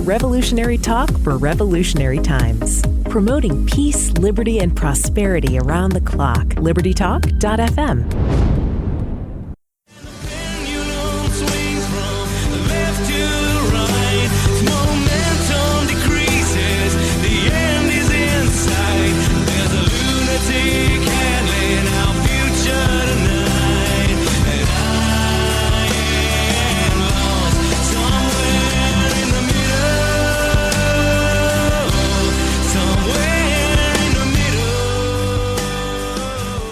Revolutionary talk for revolutionary times. Promoting peace, liberty, and prosperity around the clock. LibertyTalk.fm.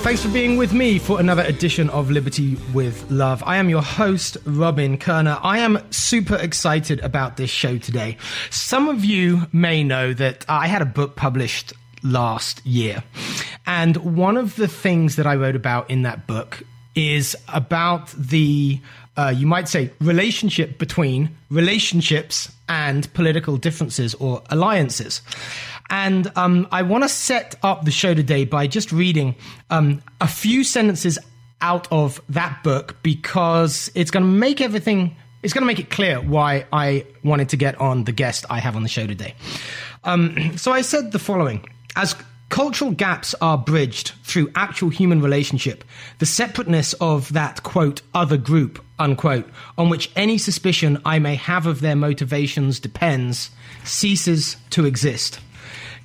Thanks for being with me for another edition of Liberty with Love. I am your host, Robin Koerner. I am super excited about this show today. Some of you may know that I had a book published last year. And one of the things that I wrote about in that book is about the, you might say, relationship between relationships and political differences or alliances. And I want to set up the show today by just reading a few sentences out of that book, because it's going to make it clear why I wanted to get on the guest I have on the show today. So I said the following: as cultural gaps are bridged through actual human relationship, the separateness of that, quote, other group, unquote, on which any suspicion I may have of their motivations depends, ceases to exist.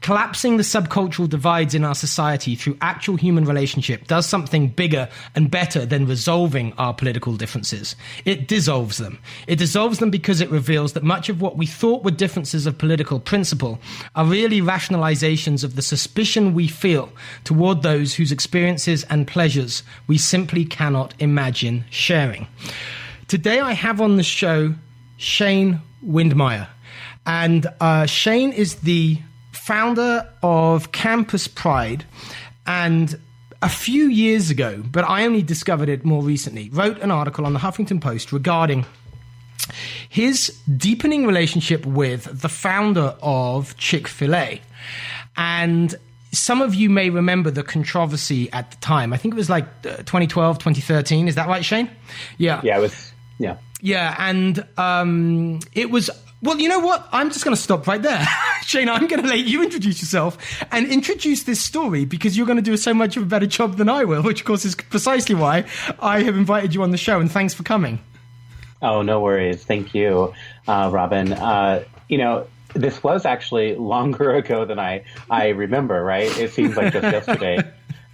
Collapsing the subcultural divides in our society through actual human relationship does something bigger and better than resolving our political differences. It dissolves them. It dissolves them because it reveals that much of what we thought were differences of political principle are really rationalizations of the suspicion we feel toward those whose experiences and pleasures we simply cannot imagine sharing. Today I have on the show Shane Windmeyer. And Shane is the founder of Campus Pride, and a few years ago, but I only discovered it more recently, wrote an article on the Huffington Post regarding his deepening relationship with the founder of Chick-Fil-A. And some of you may remember the controversy at the time. I think it was like 2012, 2013. Is that right, Shane? Yeah. Yeah, it was. Yeah. Yeah, and it was... Well, you know what? I'm just going to stop right there. Shane, I'm going to let you introduce yourself and introduce this story, because you're going to do so much of a better job than I will, which, of course, is precisely why I have invited you on the show, and thanks for coming. Oh, no worries. Thank you, Robin. This was actually longer ago than I remember, right? It seems like just yesterday.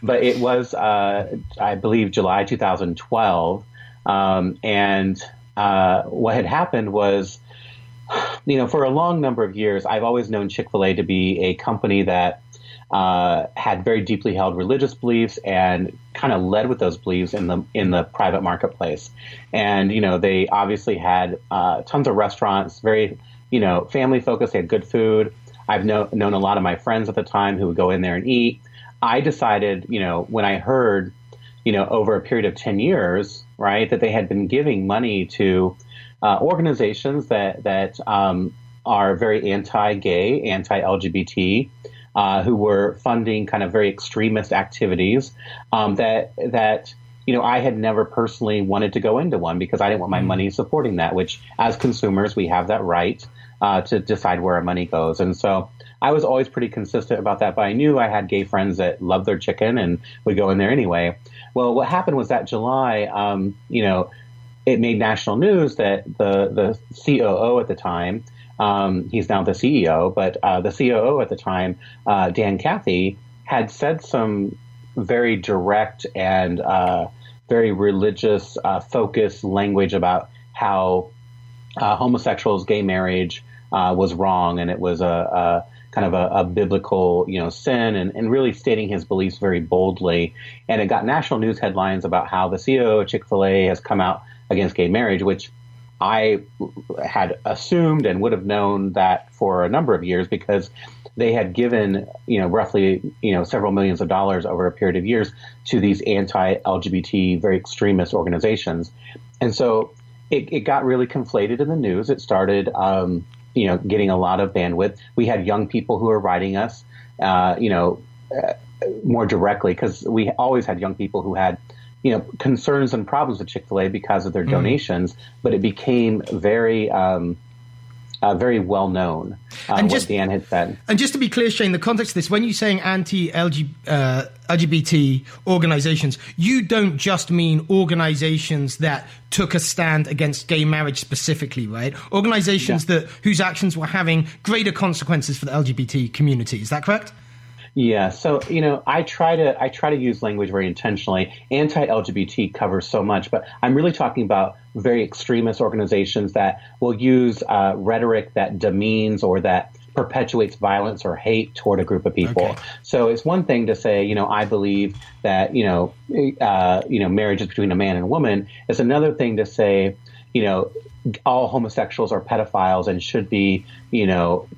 But it was, I believe, July 2012. And what had happened was, for a long number of years, I've always known Chick-Fil-A to be a company that had very deeply held religious beliefs and kind of led with those beliefs in the private marketplace. And, they obviously had tons of restaurants, very, family focused. They had good food. I've known a lot of my friends at the time who would go in there and eat. I decided, when I heard, over a period of 10 years, right, that they had been giving money to organizations that are very anti-gay, anti-LGBT, who were funding kind of very extremist activities, that I had never personally wanted to go into one, because I didn't want my money supporting that, which as consumers, we have that right to decide where our money goes. And so I was always pretty consistent about that, but I knew I had gay friends that loved their chicken and would go in there anyway. Well, what happened was that July, it made national news that the COO at the time, he's now the CEO, but the COO at the time, Dan Cathy, had said some very direct and very religious focused language about how homosexuals, gay marriage was wrong, and it was a kind of a biblical, sin, and really stating his beliefs very boldly. And it got national news headlines about how the CEO of Chick-Fil-A has come out against gay marriage, which I had assumed and would have known that for a number of years, because they had given, roughly, several millions of dollars over a period of years to these anti-LGBT, very extremist organizations. And so it got really conflated in the news. It started, getting a lot of bandwidth. We had young people who were writing us, more directly, because we always had young people who had concerns and problems with Chick-Fil-A because of their donations, but it became very very well known, what Dan had said. And just to be clear, Shane, the context of this, when you're saying anti-LGBT organizations, you don't just mean organizations that took a stand against gay marriage specifically, right? Organizations whose actions were having greater consequences for the LGBT community. Is that correct? Yeah. So, I try to use language very intentionally. Anti-LGBT covers so much, but I'm really talking about very extremist organizations that will use rhetoric that demeans or that perpetuates violence or hate toward a group of people. Okay. So it's one thing to say, I believe that, marriage is between a man and a woman. It's another thing to say, all homosexuals are pedophiles and should be,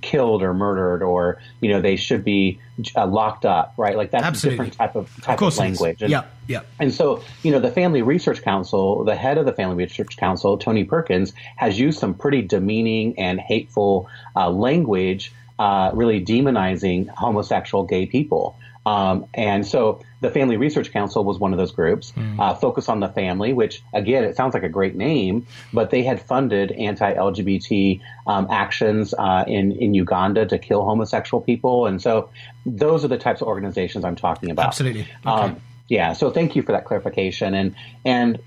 killed or murdered, or, they should be locked up, right? Like that's Absolutely. a different type of language. And, yeah. And so, the Family Research Council, the head of the Family Research Council, Tony Perkins, has used some pretty demeaning and hateful language, really demonizing homosexual gay people. And so the Family Research Council was one of those groups, Focus on the Family, which, again, it sounds like a great name, but they had funded anti-LGBT actions in Uganda to kill homosexual people. And so those are the types of organizations I'm talking about. Absolutely. Okay. So thank you for that clarification. And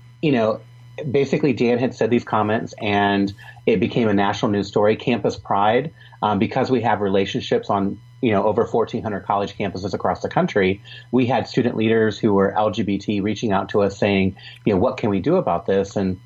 basically Dan had said these comments and it became a national news story. Campus Pride, because we have relationships on over 1,400 college campuses across the country, we had student leaders who were LGBT reaching out to us saying, what can we do about this? And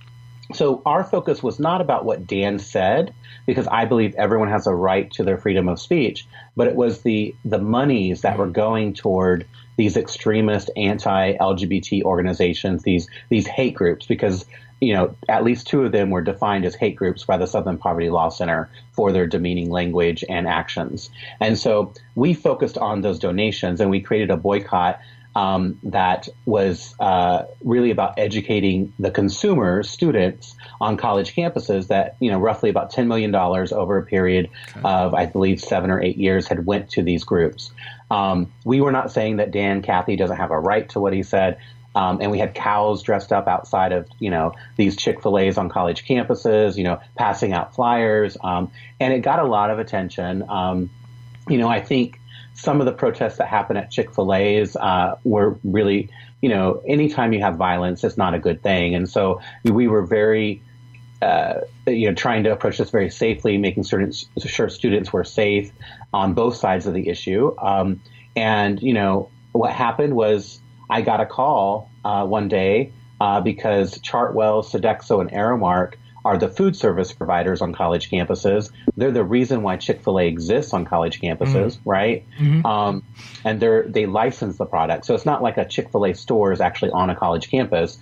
so our focus was not about what Dan said, because I believe everyone has a right to their freedom of speech, but it was the monies that were going toward these extremist anti-LGBT organizations, these hate groups, because at least two of them were defined as hate groups by the Southern Poverty Law Center for their demeaning language and actions. And so we focused on those donations and we created a boycott that was really about educating the consumers, students on college campuses that, roughly about $10 million over a period of, I believe, 7 or 8 years had went to these groups. We were not saying that Dan Cathy doesn't have a right to what he said. And we had cows dressed up outside of, these Chick-Fil-A's on college campuses, passing out flyers. And it got a lot of attention. I think some of the protests that happened at Chick-Fil-A's were really, anytime you have violence, it's not a good thing. And so we were very, trying to approach this very safely, making sure students were safe on both sides of the issue. What happened was, I got a call one day because Chartwell, Sodexo, and Aramark are the food service providers on college campuses. They're the reason why Chick-Fil-A exists on college campuses, right? Mm-hmm. And they license the product. So it's not like a Chick-Fil-A store is actually on a college campus.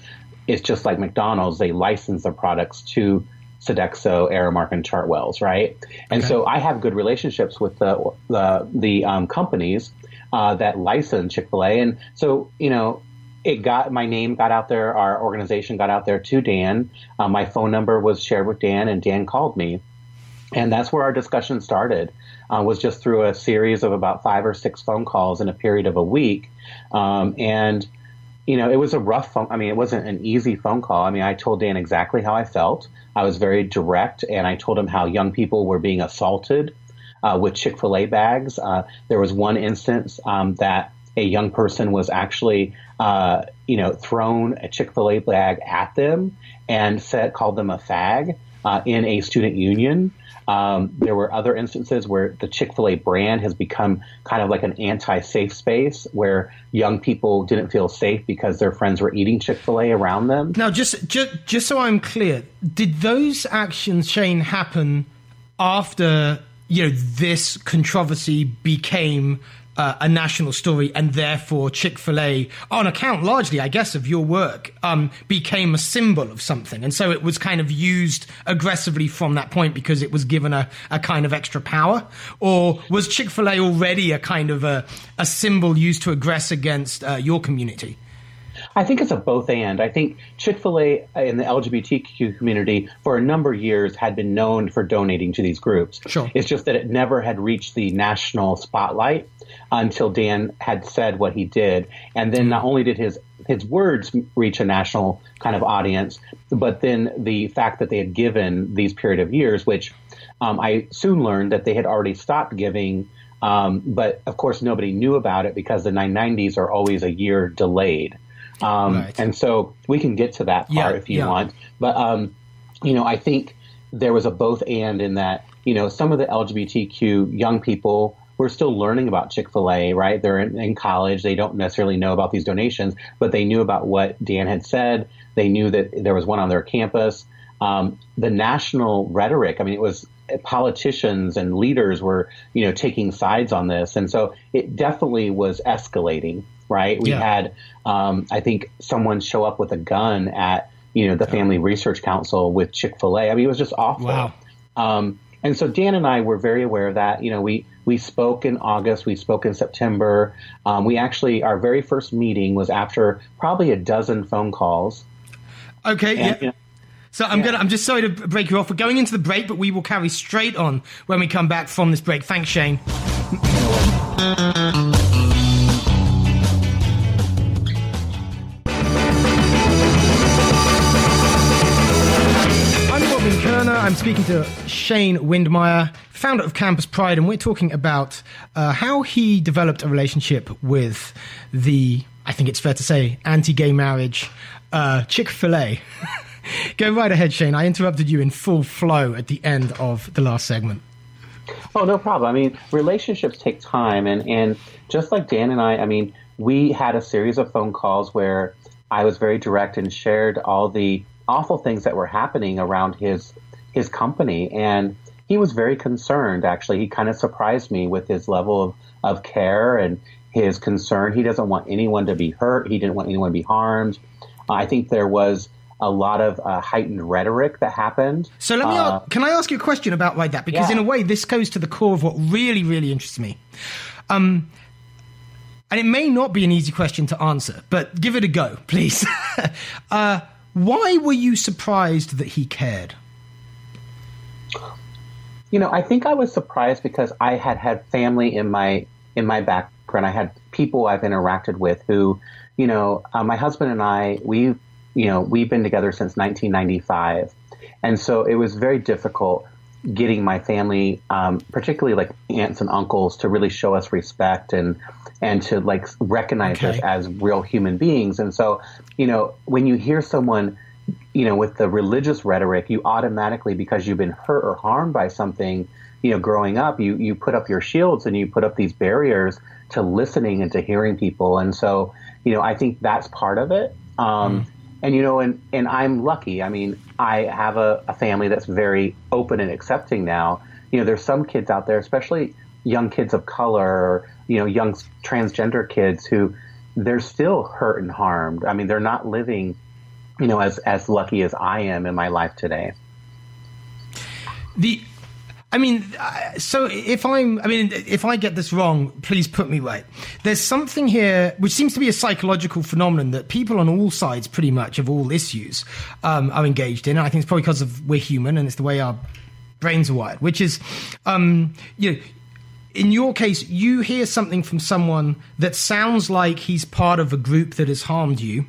It's just like McDonald's. They license their products to Sodexo, Aramark, and Chartwell's, right? And so I have good relationships with the companies that license Chick-Fil-A. And so, my name got out there, our organization got out there to Dan. My phone number was shared with Dan and Dan called me. And that's where our discussion started, was just through a series of about 5 or 6 phone calls in a period of a week. It was a rough phone. It wasn't an easy phone call. I told Dan exactly how I felt. I was very direct, and I told him how young people were being assaulted with Chick-fil-A bags. There was one instance that a young person was actually, thrown a Chick-fil-A bag at them and called them a fag in a student union. There were other instances where the Chick-fil-A brand has become kind of like an anti-safe space where young people didn't feel safe because their friends were eating Chick-fil-A around them. Now, just so I'm clear, did those actions, Shane, happen after this controversy became a national story, and therefore Chick-fil-A, on account largely, I guess, of your work, became a symbol of something? And so it was kind of used aggressively from that point because it was given a kind of extra power? Or was Chick-fil-A already a kind of a symbol used to aggress against your community? I think it's a both and. I think Chick-fil-A in the LGBTQ community for a number of years had been known for donating to these groups. Sure. It's just that it never had reached the national spotlight until Dan had said what he did. And then not only did his words reach a national kind of audience, but then the fact that they had given these period of years, which I soon learned that they had already stopped giving, but of course nobody knew about it because the 990s are always a year delayed. Right. And so we can get to that part if you want. But, I think there was a both and in that, some of the LGBTQ young people were still learning about Chick-Fil-A, right? They're in college. They don't necessarily know about these donations, but they knew about what Dan had said. They knew that there was one on their campus. The national rhetoric, it was politicians and leaders were, taking sides on this. And so it definitely was escalating, right? We had, I think, someone show up with a gun at, the Family Research Council with Chick-Fil-A. It was just awful. Wow. And so Dan and I were very aware of that. We spoke in August, we spoke in September. We actually, our very first meeting was after probably a dozen phone calls. Okay. And, so I'm just sorry to break you off. We're going into the break, but we will carry straight on when we come back from this break. Thanks, Shane. Koerner. I'm speaking to Shane Windmeyer, founder of Campus Pride, and we're talking about how he developed a relationship with I think it's fair to say, anti-gay marriage, Chick-Fil-A. Go right ahead, Shane. I interrupted you in full flow at the end of the last segment. Oh, no problem. Relationships take time, and just like Dan and I, we had a series of phone calls where I was very direct and shared all the awful things that were happening around his company. And he was very concerned, actually. He kind of surprised me with his level of care and his concern. He doesn't want anyone to be hurt. He didn't want anyone to be harmed. I think there was a lot of heightened rhetoric that happened. So can I ask you a question about that? Because in a way, this goes to the core of what really, really interests me. And it may not be an easy question to answer, but give it a go, please. Why were you surprised that he cared? I think I was surprised because I had family in my background. I had people I've interacted with who, my husband and I, we've been together since 1995. And so it was very difficult getting my family, particularly like aunts and uncles, to really show us respect and to recognize us as real human beings. And so, when you hear someone, with the religious rhetoric, you automatically, because you've been hurt or harmed by something, growing up, you put up your shields and you put up these barriers to listening and to hearing people. And so, I think that's part of it. And I'm lucky. I have a family that's very open and accepting now. There's some kids out there, especially young kids of color, or, young transgender kids who they're still hurt and harmed. They're not living, as lucky as I am in my life today. So if I get this wrong, please put me right. There's something here which seems to be a psychological phenomenon that people on all sides, pretty much of all issues, are engaged in. And I think it's probably because we're human and it's the way our brains are wired, which is, in your case, you hear something from someone that sounds like he's part of a group that has harmed you,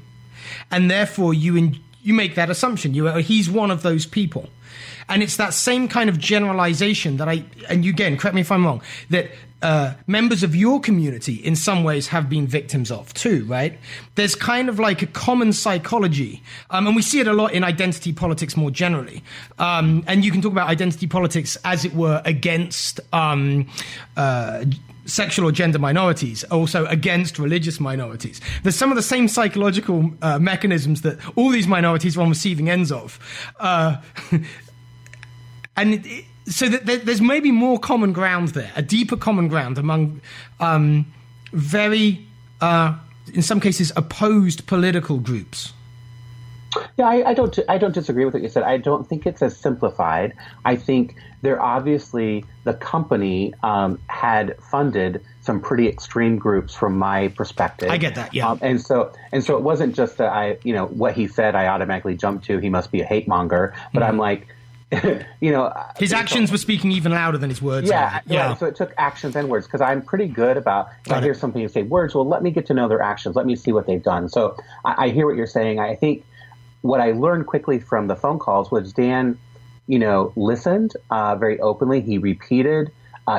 and therefore you make that assumption. He's one of those people. And it's that same kind of generalization that and you, again, correct me if I'm wrong, that members of your community in some ways have been victims of too, right? There's kind of like a common psychology. And we see it a lot in identity politics more generally. And you can talk about identity politics, as it were, against sexual or gender minorities, also against religious minorities. There's some of the same psychological mechanisms that all these minorities are on receiving ends of. So there's maybe more common ground there, a deeper common ground among very, in some cases, opposed political groups. Yeah, I don't disagree with what you said. I don't think it's as simplified. I think obviously the company had funded some pretty extreme groups from my perspective. I get that, yeah. And so it wasn't just that what he said I automatically jumped to. He must be a hate monger. But I'm like, his actions were speaking even louder than his words. Yeah. Right. So it took actions and words, because I'm pretty good about, if I hear somebody say words, well, let me get to know their actions. Let me see what they've done. So I hear what you're saying. I think what I learned quickly from the phone calls was Dan, listened very openly. He repeated.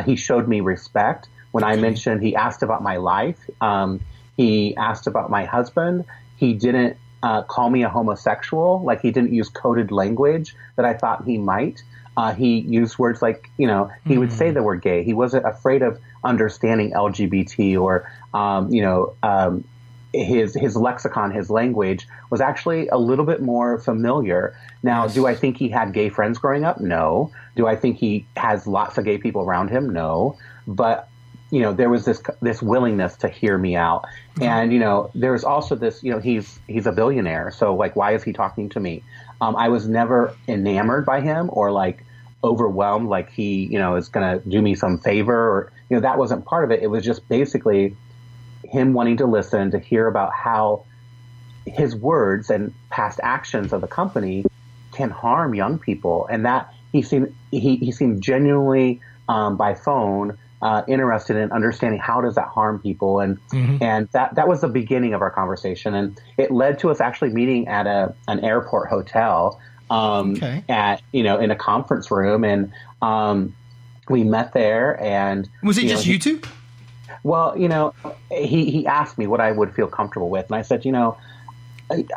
He showed me respect. When I mentioned, he asked about my life. He asked about my husband. He didn't call me a homosexual. Like, he didn't use coded language that I thought he might. He used words like, he would say the word gay. He wasn't afraid of understanding LGBT or, his lexicon, his language was actually a little bit more familiar. Now, do I think he had gay friends growing up? No. Do I think he has lots of gay people around him? No. But, there was this willingness to hear me out. And, there's also this, he's a billionaire. So, like, why is he talking to me? I was never enamored by him or, like, overwhelmed, like he, is going to do me some favor or, that wasn't part of it. It was just basically him wanting to listen, to hear about how his words and past actions of the company can harm young people. And that he seemed genuinely, by phone, interested in understanding how does that harm people. And, and that was the beginning of our conversation. And it led to us actually meeting at an airport hotel, at, in a conference room. And, we met there. And was it just you two? Well, he asked me what I would feel comfortable with. And I said,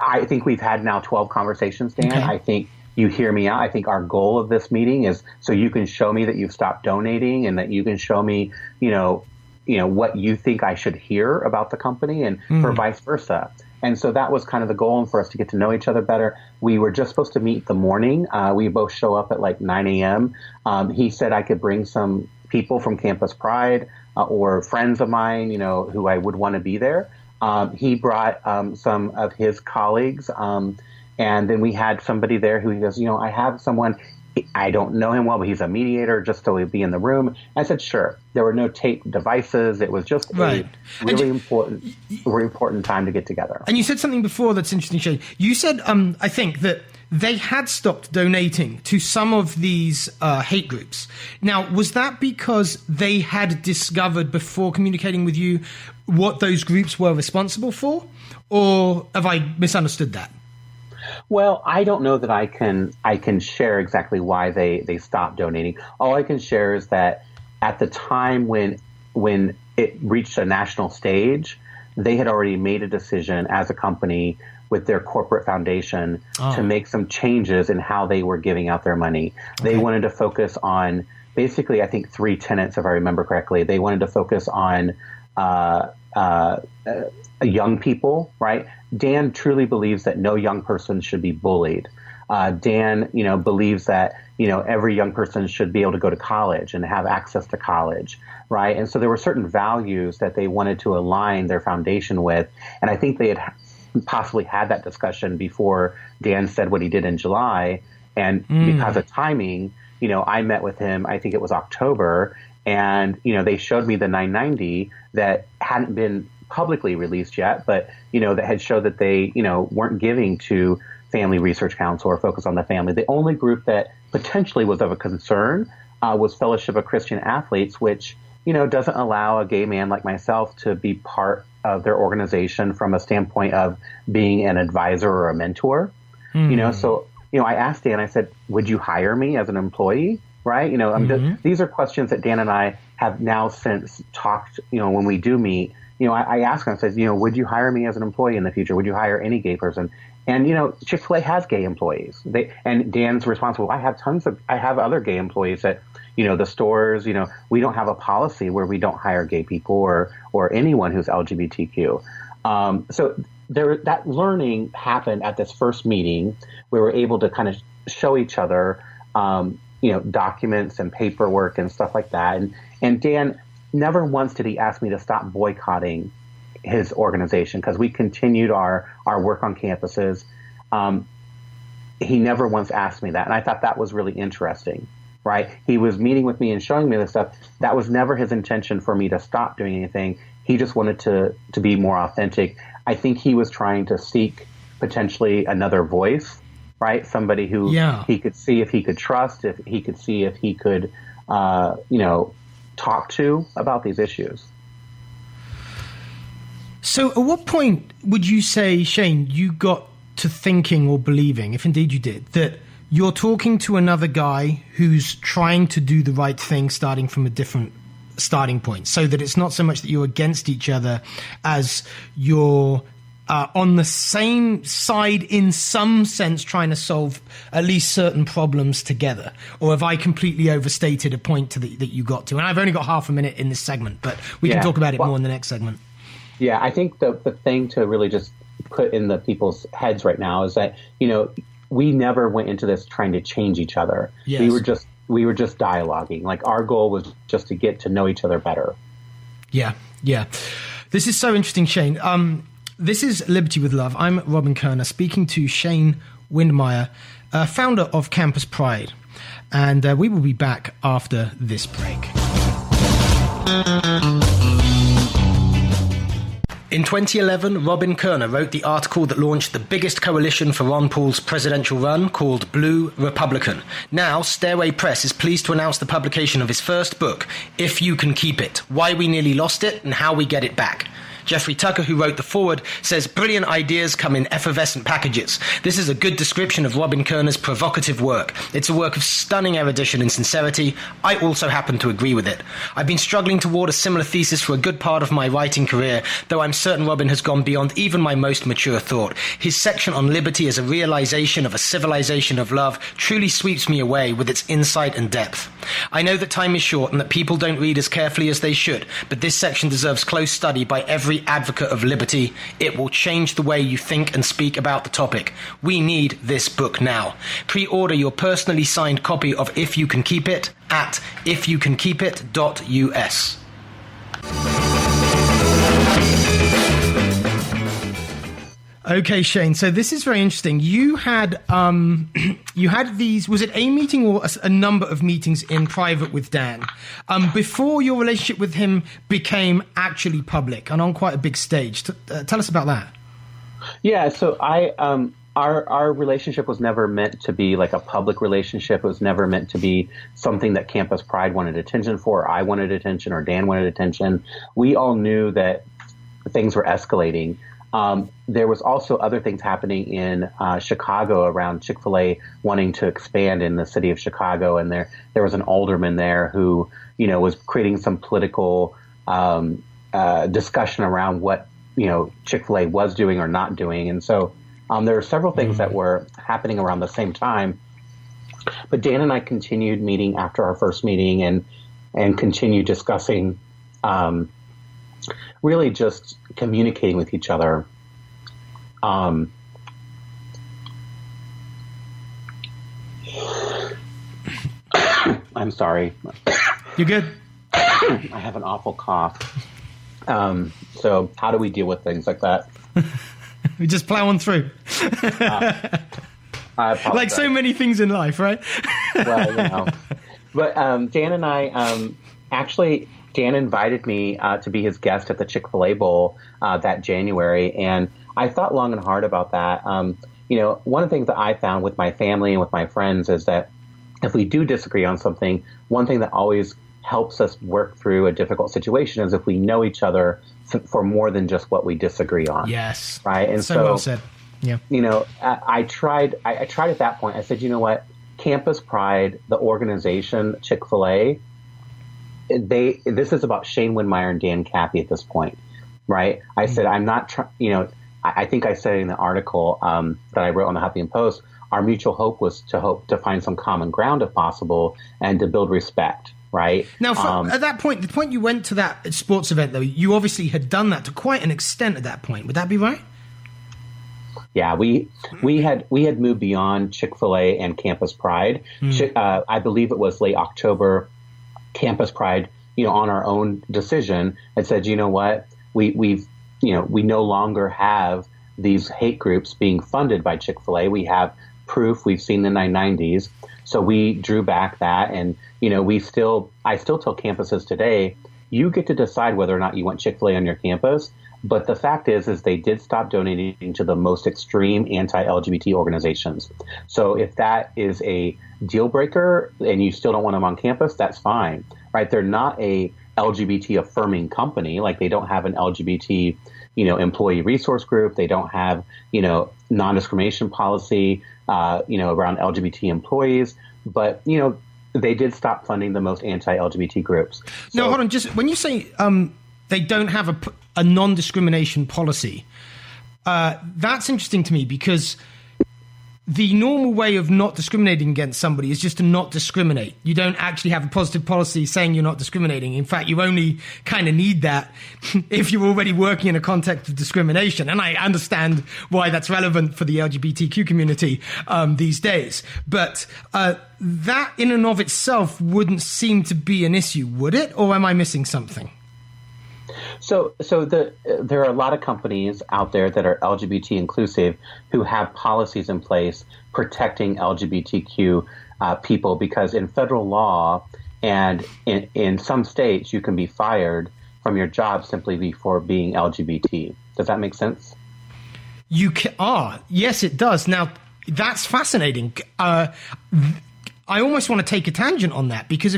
I think we've had now 12 conversations, Dan. Okay. I think you hear me out. I think our goal of this meeting is so you can show me that you've stopped donating and that you can show me, what you think I should hear about the company and for vice versa. And so that was kind of the goal, and for us to get to know each other better. We were just supposed to meet the morning. We both show up at like 9 a.m. He said I could bring some people from Campus Pride or friends of mine, who I would want to be there. He brought some of his colleagues, and then we had somebody there who he goes, I have someone, I don't know him well, but he's a mediator, just so he'd be in the room. I said, sure. There were no tape devices. It was just a really important time to get together. And you said something before that's interesting, Shane. You said, I think, that they had stopped donating to some of these hate groups. Now, was that because they had discovered before communicating with you what those groups were responsible for? Or have I misunderstood that? Well, I don't know that I can share exactly why they stopped donating. All I can share is that at the time when it reached a national stage, they had already made a decision as a company with their corporate foundation to make some changes in how they were giving out their money. They wanted to focus on basically, I think, 3 tenets, if I remember correctly. They wanted to focus on young people, right? Dan truly believes that no young person should be bullied. Dan, believes that, every young person should be able to go to college and have access to college, right? And so there were certain values that they wanted to align their foundation with. And I think they had possibly had that discussion before Dan said what he did in July. And because of timing, I met with him, I think it was October, and, they showed me the 990 that hadn't been publicly released yet, but, that had showed that they, weren't giving to Family Research Council or Focus on the Family. The only group that potentially was of a concern was Fellowship of Christian Athletes, which, doesn't allow a gay man like myself to be part of their organization from a standpoint of being an advisor or a mentor. So, I asked Dan, I said, would you hire me as an employee? Right? These are questions that Dan and I have now since talked, when we do meet. I asked him, I said, would you hire me as an employee in the future? Would you hire any gay person? And, Chick-Fil-A has gay employees. And Dan's responsible. I have other gay employees that, the stores, we don't have a policy where we don't hire gay people or anyone who's LGBTQ. So that learning happened at this first meeting. We were able to kind of show each other, documents and paperwork and stuff like that. And Dan, never once did he ask me to stop boycotting his organization, because we continued our work on campuses. He never once asked me that. And I thought that was really interesting, right? He was meeting with me and showing me this stuff. That was never his intention for me to stop doing anything. He just wanted to be more authentic. I think he was trying to seek potentially another voice, right? Somebody who he could see if he could trust, if he could see if he could, talk to about these issues. So at what point would you say, Shane, you got to thinking or believing, if indeed you did, that you're talking to another guy who's trying to do the right thing, starting from a different starting point, so that it's not so much that you're against each other as you're on the same side in some sense, trying to solve at least certain problems together? Or have I completely overstated a point that you got to? And I've only got half a minute in this segment, but we can talk about it more in the next segment. Yeah, I think the thing to really just put in the people's heads right now is that, we never went into this trying to change each other. Yes. We were just dialoguing. Like, our goal was just to get to know each other better. Yeah. This is so interesting, Shane. This is Liberty with Love. I'm Robin Koerner, speaking to Shane Windmeyer, founder of Campus Pride. And we will be back after this break. In 2011, Robin Koerner wrote the article that launched the biggest coalition for Ron Paul's presidential run, called Blue Republican. Now, Stairway Press is pleased to announce the publication of his first book, If You Can Keep It, Why We Nearly Lost It and How We Get It Back. Jeffrey Tucker, who wrote the foreword, says brilliant ideas come in effervescent packages. This is a good description of Robin Koerner's provocative work. It's a work of stunning erudition and sincerity. I also happen to agree with it. I've been struggling toward a similar thesis for a good part of my writing career, though I'm certain Robin has gone beyond even my most mature thought. His section on liberty as a realization of a civilization of love truly sweeps me away with its insight and depth. I know that time is short and that people don't read as carefully as they should, but this section deserves close study by every advocate of liberty. It will change the way you think and speak about the topic. We need this book now. Pre-order your personally signed copy of If You Can Keep It at ifyoucankeepit.us. Okay, Shane. So this is very interesting. You had these. Was it a meeting or a number of meetings in private with Dan before your relationship with him became actually public and on quite a big stage? Tell us about that. Yeah. So our relationship was never meant to be like a public relationship. It was never meant to be something that Campus Pride wanted attention for. Or I wanted attention, or Dan wanted attention. We all knew that things were escalating. There was also other things happening in Chicago around Chick-Fil-A wanting to expand in the city of Chicago, and there was an alderman there who, was creating some political discussion around what Chick-Fil-A was doing or not doing, and so there were several things that were happening around the same time. But Dan and I continued meeting after our first meeting and continued discussing. Really just communicating with each other. I'm sorry. You're good. I have an awful cough. So how do we deal with things like that? We just plow on through. I apologize. Like so many things in life, right? Well, But Dan and I actually... Dan invited me to be his guest at the Chick-Fil-A Bowl that January, and I thought long and hard about that. One of the things that I found with my family and with my friends is that if we do disagree on something, one thing that always helps us work through a difficult situation is if we know each other for more than just what we disagree on. Yes. Right. And so well said. Yeah. I tried at that point. I said, you know what, Campus Pride, the organization, Chick-Fil-A, this is about Shane Windmeyer and Dan Cathy at this point, right? I said, I'm not trying, I think I said in the article that I wrote on the Huffington Post, our mutual hope was to find some common ground if possible and to build respect, right? Now, at that point, the point you went to that sports event, though, you obviously had done that to quite an extent at that point. Would that be right? Yeah, we had moved beyond Chick-fil-A and Campus Pride. I believe it was late October. Campus Pride, on our own decision, had said, you know what, we no longer have these hate groups being funded by Chick-fil-A. We have proof. We've seen the 990s. So we drew back that. And, I still tell campuses today, you get to decide whether or not you want Chick-fil-A on your campus. But the fact is they did stop donating to the most extreme anti-LGBT organizations. So if that is a deal breaker and you still don't want them on campus, that's fine, right? They're not a LGBT affirming company. Like, they don't have an LGBT, employee resource group. They don't have, non-discrimination policy, around LGBT employees. But, they did stop funding the most anti-LGBT groups. So, no, hold on. Just when you say they don't have a non-discrimination policy, that's interesting to me because the normal way of not discriminating against somebody is just to not discriminate. You don't actually have a positive policy saying you're not discriminating. In fact, you only kind of need that if you're already working in a context of discrimination. And I understand why that's relevant for the LGBTQ community these days. But that in and of itself wouldn't seem to be an issue, would it? Or am I missing something? So there are a lot of companies out there that are LGBT inclusive who have policies in place protecting LGBTQ people, because in federal law and in some states you can be fired from your job simply for being LGBT. Does that make sense? Yes, it does. Now, that's fascinating. I almost want to take a tangent on that, because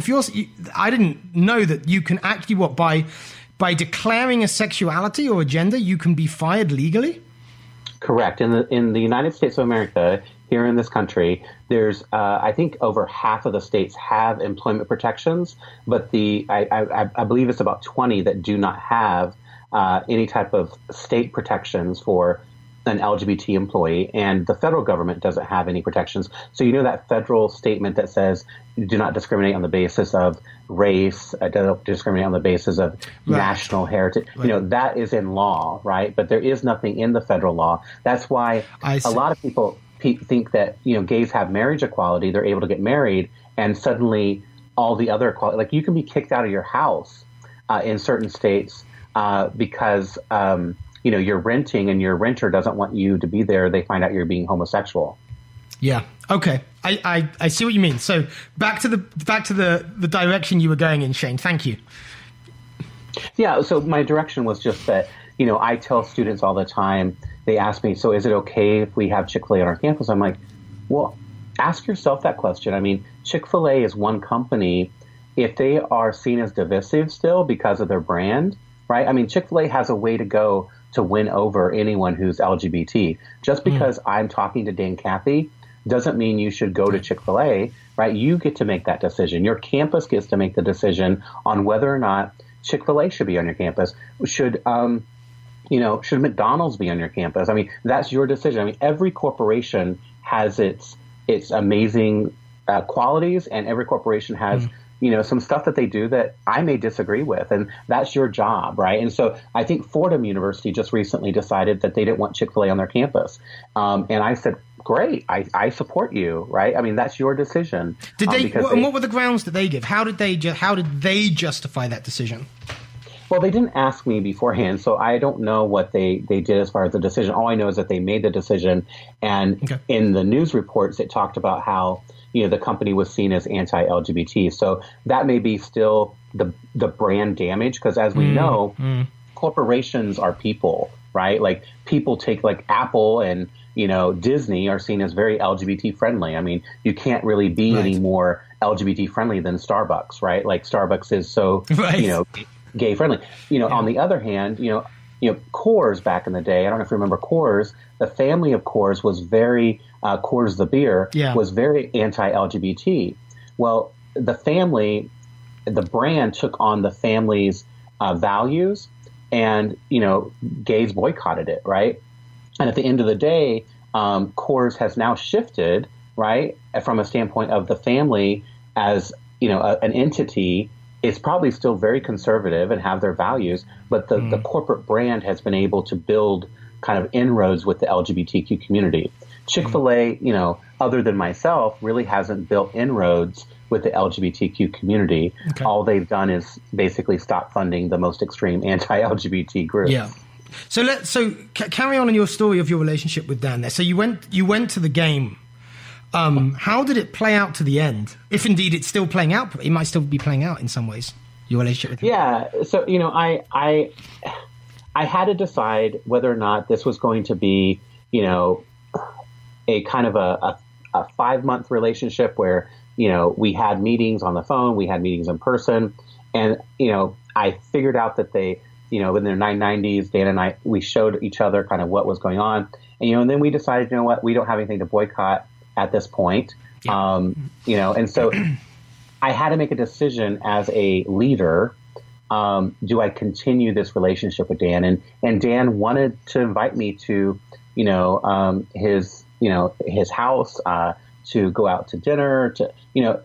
I didn't know that you can actually, by declaring a sexuality or a gender, you can be fired legally? Correct. In the United States of America, here in this country, there's I think over half of the states have employment protections, but I believe it's about 20 that do not have any type of state protections for an LGBT employee, and the federal government doesn't have any protections. So that federal statement that says do not discriminate on the basis of race, don't discriminate on the basis of national heritage, that is in law, right? But there is nothing in the federal law. That's why a lot of people think that, gays have marriage equality, they're able to get married, and suddenly all the other equality, like you can be kicked out of your house in certain states because you're renting and your renter doesn't want you to be there. They find out you're being homosexual. Yeah. Okay. I see what you mean. So back to the direction you were going in, Shane. Thank you. Yeah. So my direction was just that, I tell students all the time, they ask me, so is it okay if we have Chick-Fil-A on our campus? I'm like, well, ask yourself that question. I mean, Chick-Fil-A is one company. If they are seen as divisive still because of their brand, right? I mean, Chick-Fil-A has a way to go to win over anyone who's LGBT. Just because I'm talking to Dan Cathy doesn't mean you should go to Chick-Fil-A, right? You get to make that decision. Your campus gets to make the decision on whether or not Chick-Fil-A should be on your campus. Should McDonald's be on your campus? I mean, that's your decision. I mean, every corporation has its amazing qualities, and every corporation has some stuff that they do that I may disagree with, and that's your job, right? And so I think Fordham University just recently decided that they didn't want Chick-fil-A on their campus. And I said, great, I support you, right? I mean, that's your decision. Did they? And what were the grounds that they give? How did they justify that decision? Well, they didn't ask me beforehand, so I don't know what they did as far as the decision. All I know is that they made the decision, and in the news reports, it talked about how the company was seen as anti-LGBT. So that may be still the brand damage, because as we know, corporations are people, right? Like people take, like Apple and Disney are seen as very LGBT friendly. I mean, you can't really be any more LGBT friendly than Starbucks, right? Like Starbucks is so gay friendly. On the other hand, Coors back in the day, I don't know if you remember Coors, the family of Coors was very, Coors the beer, was very anti-LGBT. Well, the brand took on the family's values, and, gays boycotted it, right? And at the end of the day, Coors has now shifted, right, from a standpoint of the family as, an entity. It's probably still very conservative and have their values, but the corporate brand has been able to build kind of inroads with the LGBTQ community. Chick-fil-A, other than myself, really hasn't built inroads with the LGBTQ community. Okay. All they've done is basically stop funding the most extreme anti-LGBT groups. Yeah. So carry on in your story of your relationship with Dan there. So you went to the game. How did it play out to the end? If indeed it's still playing out, it might still be playing out in some ways, your relationship with him. Yeah. So, I had to decide whether or not this was going to be, a kind of a 5-month relationship where, we had meetings on the phone, we had meetings in person. And, I figured out that in their 990s, Dan and I, we showed each other kind of what was going on. And then we decided, what, we don't have anything to boycott at this point. Yeah. And so I had to make a decision as a leader. Do I continue this relationship with Dan? And Dan wanted to invite me to, his house, to go out to dinner,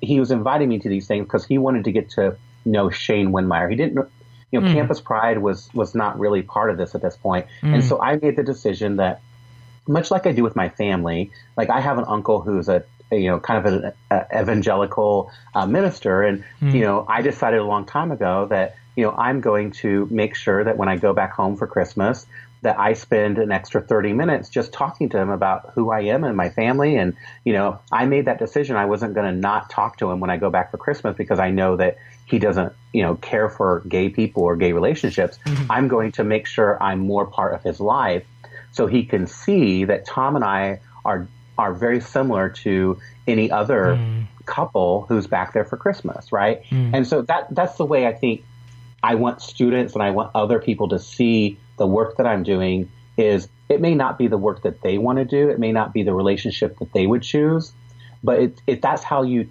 he was inviting me to these things because he wanted to get to know Shane Windmeyer. He didn't, Campus Pride was not really part of this at this point. And so I made the decision that, much like I do with my family, like I have an uncle who's kind of an evangelical minister. And, I decided a long time ago that, I'm going to make sure that when I go back home for Christmas, that I spend an extra 30 minutes just talking to him about who I am and my family. And, I made that decision. I wasn't going to not talk to him when I go back for Christmas because I know that he doesn't, care for gay people or gay relationships. I'm going to make sure I'm more part of his life so he can see that Tom and I are very similar to any other couple who's back there for Christmas, right? And so that's the way I think I want students and I want other people to see the work that I'm doing. Is it may not be the work that they want to do, it may not be the relationship that they would choose, but that's how you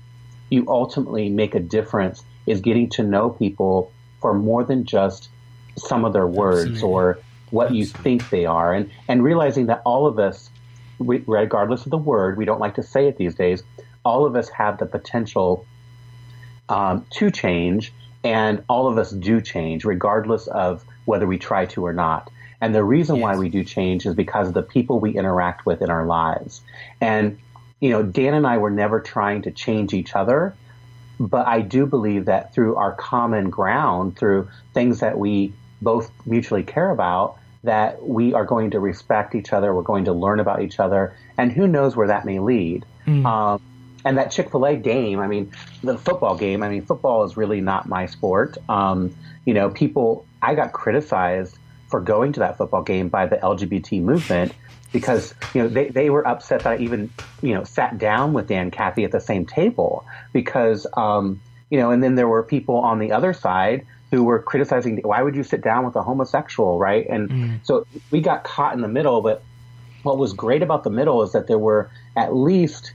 ultimately make a difference, is getting to know people for more than just some of their words or what you think they are, and realizing that all of us, regardless of the word, we don't like to say it these days, all of us have the potential to change, and all of us do change regardless of whether we try to or not. And the reason why we do change is because of the people we interact with in our lives. And, Dan and I were never trying to change each other, but I do believe that through our common ground, through things that we both mutually care about, that we are going to respect each other, we're going to learn about each other, and who knows where that may lead. And that Chick-Fil-A game, the football game, football is really not my sport. I got criticized for going to that football game by the LGBT movement because, they were upset that I even, sat down with Dan Cathy at the same table because, and then there were people on the other side who were criticizing, why would you sit down with a homosexual, right? And so we got caught in the middle, but what was great about the middle is that there were at least,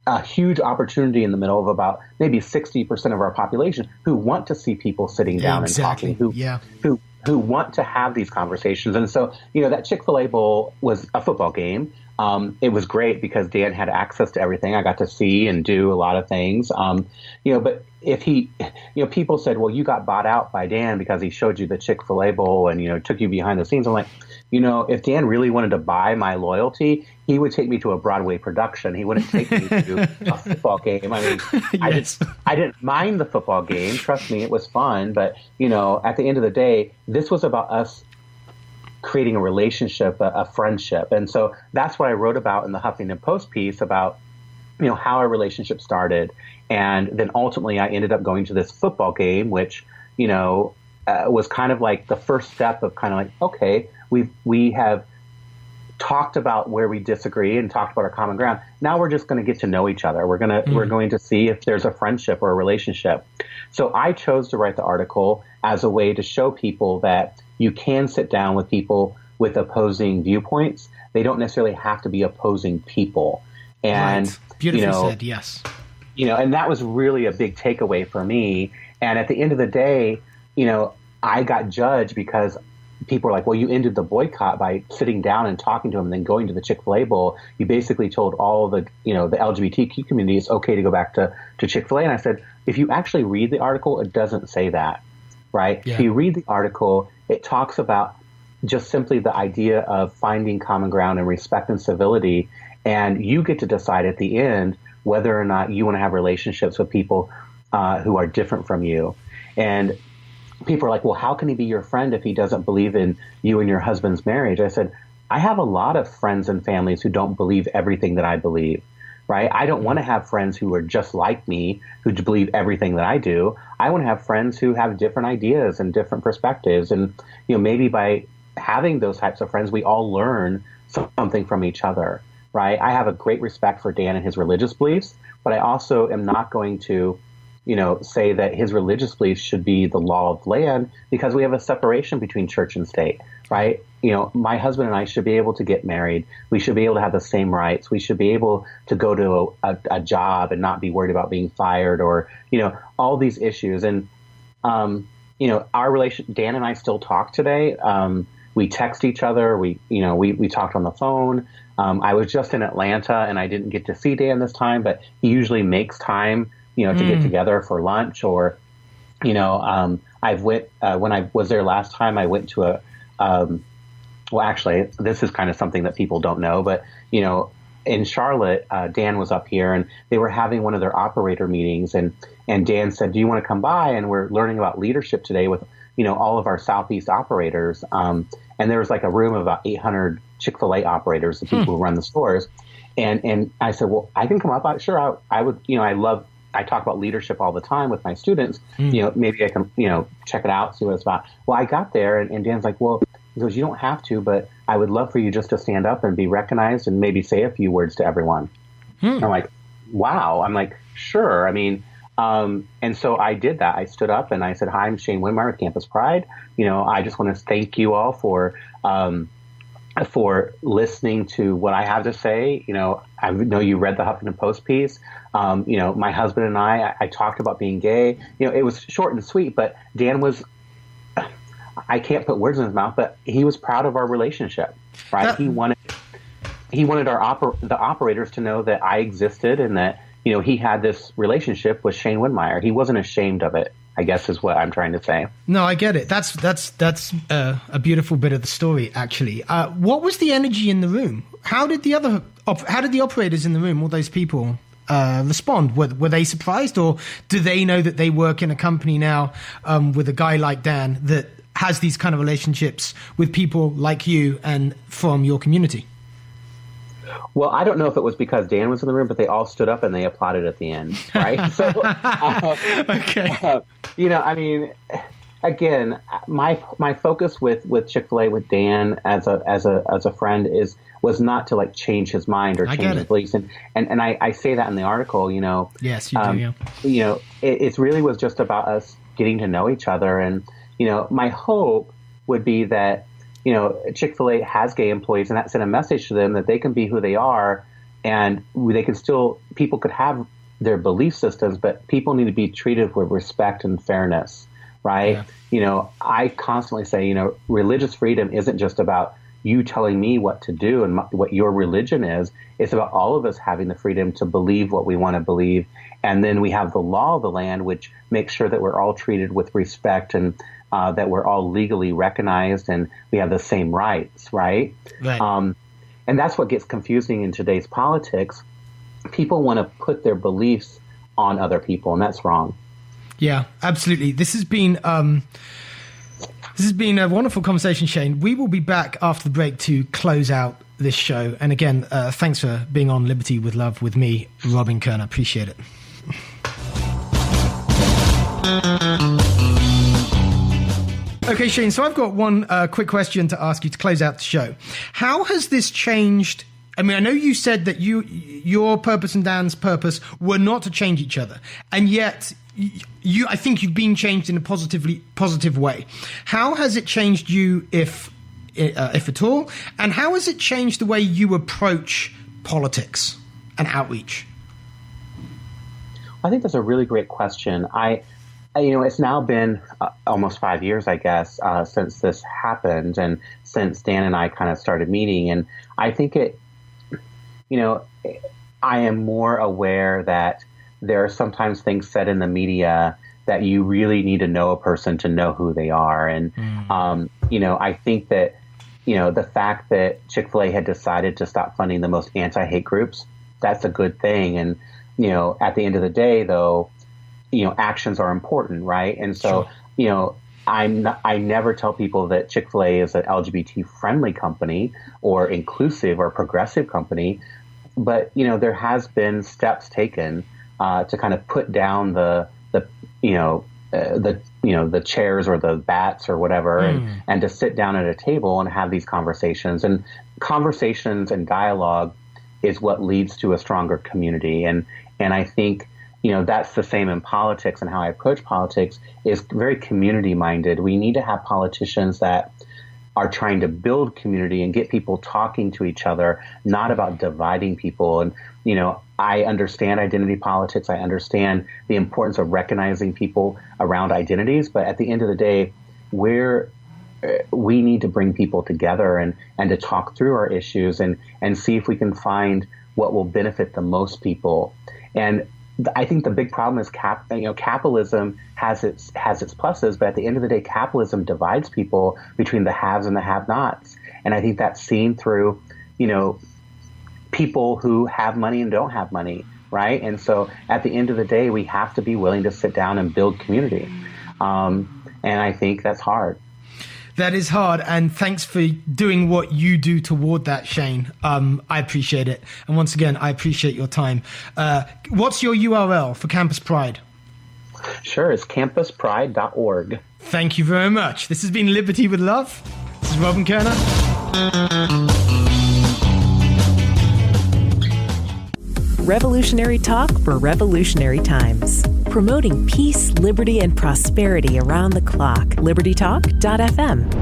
a huge opportunity in the middle of about maybe 60% of our population who want to see people sitting down and talking, who want to have these conversations. And so, that Chick-Fil-A Bowl was a football game. It was great because Dan had access to everything. I got to see and do a lot of things. But if people said, well, you got bought out by Dan because he showed you the Chick-Fil-A Bowl and, took you behind the scenes. I'm like, if Dan really wanted to buy my loyalty, he would take me to a Broadway production. He wouldn't take me to a football game. I didn't mind the football game. Trust me, it was fun. But, at the end of the day, this was about us creating a relationship, a friendship. And so that's what I wrote about in the Huffington Post piece about, how our relationship started. And then ultimately I ended up going to this football game, which, was kind of like the first step of kind of like, okay, we have talked about where we disagree and talked about our common ground. Now we're just going to get to know each other. We're going to see if there's a friendship or a relationship. So I chose to write the article as a way to show people that you can sit down with people with opposing viewpoints. They don't necessarily have to be opposing people. And right. Beautifully said, yes. And that was really a big takeaway for me. And at the end of the day, I got judged because people were like, well, you ended the boycott by sitting down and talking to him and then going to the Chick-fil-A Bowl. You basically told all the, the LGBTQ community it's okay to go back to Chick-fil-A. And I said, if you actually read the article, it doesn't say that, right? Yeah. If you read the article, it talks about just simply the idea of finding common ground and respect and civility. And you get to decide at the end whether or not you want to have relationships with people who are different from you. And people are like, well, how can he be your friend if he doesn't believe in you and your husband's marriage? I said, I have a lot of friends and families who don't believe everything that I believe, right? I don't want to have friends who are just like me, who believe everything that I do. I want to have friends who have different ideas and different perspectives. And, maybe by having those types of friends, we all learn something from each other, right? I have a great respect for Dan and his religious beliefs, but I also am not going to say that his religious beliefs should be the law of the land because we have a separation between church and state, right? My husband and I should be able to get married. We should be able to have the same rights. We should be able to go to a job and not be worried about being fired or, all these issues. And, our Dan and I still talk today. We text each other. We talked on the phone. I was just in Atlanta and I didn't get to see Dan this time, but he usually makes time, to get together for lunch or, when I was there last time, I went to actually, this is kind of something that people don't know, but, in Charlotte, Dan was up here and they were having one of their operator meetings and Dan said, do you want to come by? And we're learning about leadership today with, all of our Southeast operators. And there was like a room of about 800 Chick-Fil-A operators, the people who run the stores. And I said, well, I can come up. Sure, I would, I talk about leadership all the time with my students. Maybe I can, check it out, see what it's about. Well, I got there and Dan's like, well, he goes, you don't have to, but I would love for you just to stand up and be recognized and maybe say a few words to everyone. I'm like, wow. I'm like, sure. I mean, and so I did that. I stood up and I said, hi, I'm Shane Windmeyer with Campus Pride. I just want to thank you all for listening to what I have to say. I know you read the Huffington Post piece. My husband and I talked about being gay. It was short and sweet, but Dan was, I can't put words in his mouth, but he was proud of our relationship, right? He wanted the operators to know that I existed and that, he had this relationship with Shane Windmeyer. He wasn't ashamed of it, I guess is what I'm trying to say. No, I get it. That's a beautiful bit of the story, actually. What was the energy in the room? How did the operators in the room, all those people, respond? Were they surprised, or do they know that they work in a company now with a guy like Dan that has these kind of relationships with people like you and from your community? Well, I don't know if it was because Dan was in the room, but they all stood up and they applauded at the end, right? So, okay. I mean, again, my focus with Chick-Fil-A with Dan as a friend was not to like change his mind or change his beliefs, and I say that in the article. Yes, you do. Yeah. It really was just about us getting to know each other, and my hope would be that. Chick-fil-A has gay employees, and that sent a message to them that they can be who they are, and people could have their belief systems, but people need to be treated with respect and fairness, right? Yeah. I constantly say, religious freedom isn't just about you telling me what to do and what your religion is. It's about all of us having the freedom to believe what we want to believe. And then we have the law of the land, which makes sure that we're all treated with respect and that we're all legally recognized and we have the same rights, right? And that's what gets confusing in today's politics. People want to put their beliefs on other people, and that's wrong. Yeah, absolutely. This has been a wonderful conversation, Shane. We will be back after the break to close out this show. And again, thanks for being on Liberty with Love with me, Robin Koerner. Appreciate it. Okay, Shane, so I've got one quick question to ask you to close out the show. How has this changed? I mean, I know you said that your purpose and Dan's purpose were not to change each other, and yet I think you've been changed in a positive way. How has it changed you, if at all? And how has it changed the way you approach politics and outreach? I think that's a really great question. It's now been almost 5 years, I guess, since this happened and since Dan and I kind of started meeting. And I think I am more aware that there are sometimes things said in the media that you really need to know a person to know who they are. And, I think that, the fact that Chick-fil-A had decided to stop funding the most anti-hate groups, that's a good thing. And, at the end of the day, though, actions are important, right? And so, sure. I never tell people that Chick-fil-A is an LGBT friendly company or inclusive or progressive company, but there has been steps taken to kind of put down the chairs or the bats or whatever, and to sit down at a table and have these conversations. And conversations and dialogue is what leads to a stronger community. And I think that's the same in politics, and how I approach politics is very community minded. We need to have politicians that are trying to build community and get people talking to each other, not about dividing people. And, I understand identity politics. I understand the importance of recognizing people around identities. But at the end of the day, we need to bring people together and to talk through our issues and see if we can find what will benefit the most people. And I think the big problem is capitalism has its pluses, but at the end of the day, capitalism divides people between the haves and the have-nots. And I think that's seen through, people who have money and don't have money, right? And so at the end of the day, we have to be willing to sit down and build community. And I think that's hard. That is hard, and thanks for doing what you do toward that, Shane. I appreciate it. And once again, I appreciate your time. What's your URL for Campus Pride? Sure, it's campuspride.org. Thank you very much. This has been Liberty with Love. This is Robin Koerner. Revolutionary talk for revolutionary times. Promoting peace, liberty, and prosperity around the clock. LibertyTalk.fm.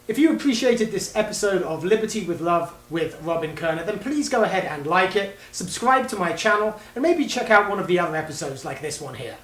If you appreciated this episode of Liberty with Love with Robin Koerner, then please go ahead and like it, subscribe to my channel, and maybe check out one of the other episodes like this one here.